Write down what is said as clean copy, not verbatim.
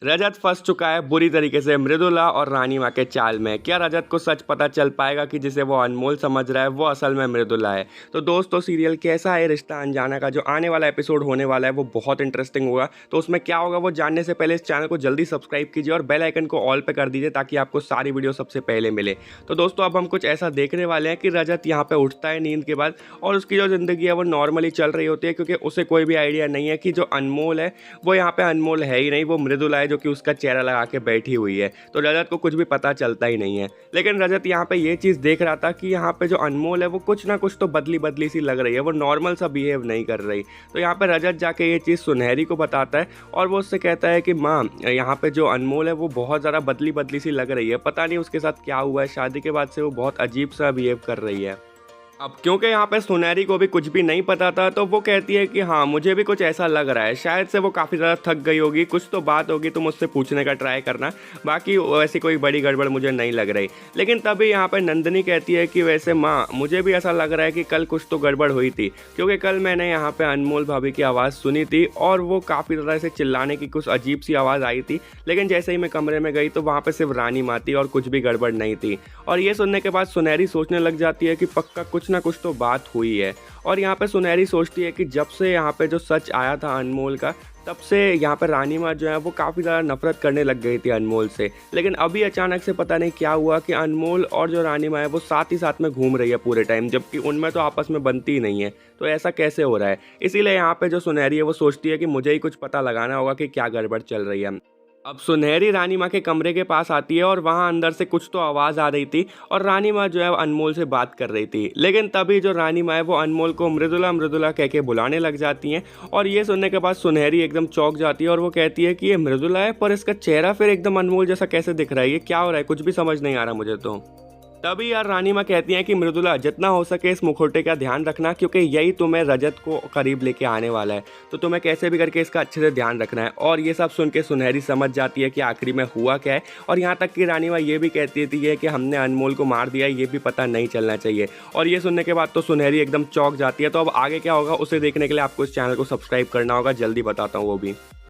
रजत फंस चुका है बुरी तरीके से मृदुला और रानी माँ के चाल में। क्या रजत को सच पता चल पाएगा कि जिसे वो अनमोल समझ रहा है वो असल में मृदुला है? तो दोस्तों, सीरियल कैसा है रिश्ता अनजाना का जो आने वाला एपिसोड होने वाला है वो बहुत इंटरेस्टिंग होगा। तो उसमें क्या होगा वो जानने से पहले इस चैनल को जल्दी सब्सक्राइब कीजिए और बेल आइकन को ऑल पे कर दीजिए ताकि आपको सारी वीडियो सबसे पहले मिले। तो दोस्तों, अब हम कुछ ऐसा देखने वाले हैं कि रजत यहाँ पे उठता है नींद के बाद और उसकी जो ज़िंदगी है वो नॉर्मली चल रही होती है, क्योंकि उसे कोई भी आइडिया नहीं है कि जो अनमोल है वो यहाँ पे अनमोल है ही नहीं, वो मृदुला है जो कि उसका चेहरा लगा के बैठी हुई है। तो रजत को कुछ भी पता चलता ही नहीं है। लेकिन रजत यहाँ पे ये चीज़ देख रहा था कि यहाँ पे जो अनमोल है वो कुछ ना कुछ तो बदली बदली सी लग रही है, वो नॉर्मल सा बिहेव नहीं कर रही। तो यहाँ पे रजत जाके ये चीज़ सुनहरी को बताता है और वो उससे कहता है कि माँ, यहाँ पे जो अनमोल है वो बहुत ज़्यादा बदली बदली सी लग रही है, पता नहीं उसके साथ क्या हुआ है, शादी के बाद से वो बहुत अजीब सा बिहेव कर रही है। अब क्योंकि यहाँ पे सुनहरी को भी कुछ भी नहीं पता था तो वो कहती है कि हाँ, मुझे भी कुछ ऐसा लग रहा है, शायद से वो काफ़ी ज़्यादा थक गई होगी, कुछ तो बात होगी, तुम उससे पूछने का ट्राई करना, बाकी ऐसी कोई बड़ी गड़बड़ मुझे नहीं लग रही। लेकिन तभी यहाँ पे नंदिनी कहती है कि वैसे माँ, मुझे भी ऐसा लग रहा है कि कल कुछ तो गड़बड़ हुई थी, क्योंकि कल मैंने यहाँ पे अनमोल भाभी की आवाज़ सुनी थी और वो काफ़ी ज़्यादा ऐसे चिल्लाने की कुछ अजीब सी आवाज़ आई थी। लेकिन जैसे ही मैं कमरे में गई तो वहाँ पर सिर्फ रानी माँ थी और कुछ भी गड़बड़ नहीं थी। और ये सुनने के बाद सुनहरी सोचने लग जाती है कि पक्का कुछ ना कुछ तो बात हुई है। और यहाँ पे सुनहरी सोचती है कि जब से यहाँ पे जो सच आया था अनमोल का, तब से यहाँ पे रानी माँ जो है वो काफ़ी ज़्यादा नफरत करने लग गई थी अनमोल से। लेकिन अभी अचानक से पता नहीं क्या हुआ कि अनमोल और जो रानी माँ है वो साथ ही साथ में घूम रही है पूरे टाइम, जबकि उनमें तो आपस में बनती ही नहीं है। तो ऐसा कैसे हो रहा है? इसीलिए यहाँ पे जो सुनहरी है वो सोचती है कि मुझे ही कुछ पता लगाना होगा कि क्या गड़बड़ चल रही है। अब सुनहरी रानी माँ के कमरे के पास आती है और वहाँ अंदर से कुछ तो आवाज़ आ रही थी और रानी माँ जो है अनमोल से बात कर रही थी। लेकिन तभी जो रानी माँ है वो अनमोल को मृदुला मृदुला कह के बुलाने लग जाती हैं। और ये सुनने के बाद सुनहरी एकदम चौंक जाती है और वो कहती है कि ये मृदुला है, पर इसका चेहरा फिर एकदम अनमोल जैसा कैसे दिख रहा है, ये क्या हो रहा है, कुछ भी समझ नहीं आ रहा मुझे। तो तभी यार रानी माँ कहती हैं कि मृदुला, जितना हो सके इस मुखौटे का ध्यान रखना, क्योंकि यही तुम्हें रजत को करीब लेके आने वाला है, तो तुम्हें कैसे भी करके इसका अच्छे से ध्यान रखना है। और ये सब सुन के सुनहरी समझ जाती है कि आखिरी में हुआ क्या है। और यहाँ तक कि रानी माँ ये भी कहती थी कि हमने अनमोल को मार दिया, ये भी पता नहीं चलना चाहिए। और ये सुनने के बाद तो सुनहरी एकदम चौंक जाती है। तो अब आगे क्या होगा उसे देखने के लिए आपको इस चैनल को सब्सक्राइब करना होगा, जल्दी बताता हूँ वो भी।